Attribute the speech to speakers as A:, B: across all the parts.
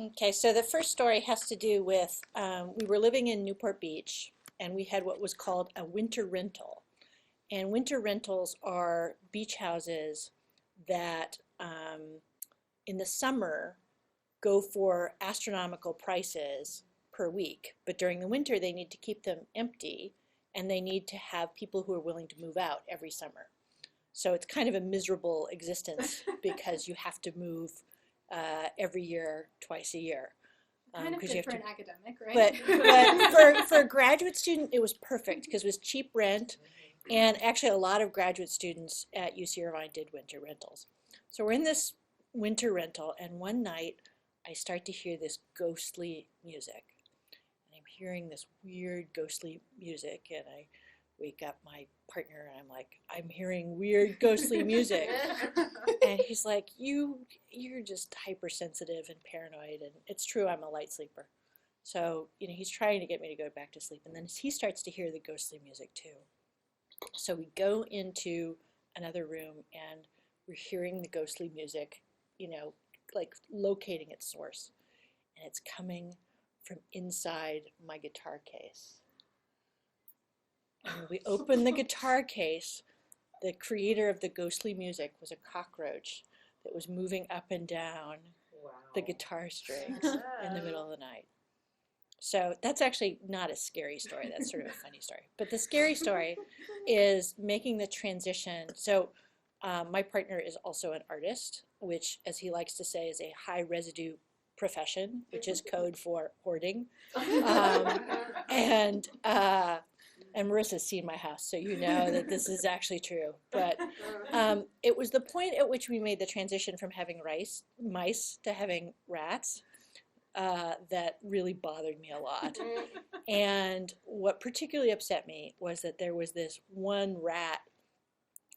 A: Okay, so the first story has to do with we were living in Newport Beach and we had what was called a winter rental. And winter rentals are beach houses that in the summer go for astronomical prices per week, but during the winter they need to keep them empty and they need to have people who are willing to move out every summer. So it's kind of a miserable existence because you have to move every year, twice a year.
B: Kind of good for an academic, right?
A: But for a graduate student, it was perfect because it was cheap rent, and actually a lot of graduate students at UC Irvine did winter rentals. So we're in this winter rental, and one night I start to hear this ghostly music. And I'm hearing this weird ghostly music, and I wake up my partner and I'm like, I'm hearing weird ghostly music. And he's like, you're just hypersensitive and paranoid. And it's true, I'm a light sleeper. So, he's trying to get me to go back to sleep. And then he starts to hear the ghostly music too. So we go into another room and we're hearing the ghostly music, like locating its source. And it's coming from inside my guitar case. And when we open the guitar case, the creator of the ghostly music was a cockroach that was moving up and down the guitar strings in the middle of the night. So that's actually not a scary story. That's sort of a funny story. But the scary story is making the transition. So my partner is also an artist, which, as he likes to say, is a high residue profession, which is code for hoarding. And Marissa's seen my house, so you know that this is actually true. But it was the point at which we made the transition from having mice to having rats that really bothered me a lot. And what particularly upset me was that there was this one rat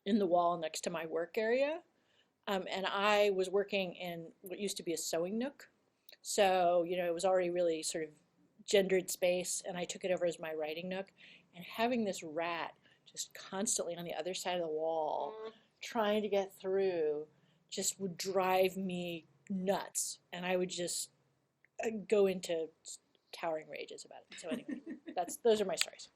A: in the wall next to my work area. And I was working in what used to be a sewing nook. So, it was already really sort of gendered space, and I took it over as my writing nook. And having this rat just constantly on the other side of the wall, trying to get through, just would drive me nuts. And I would just go into towering rages about it. So anyway, those are my stories.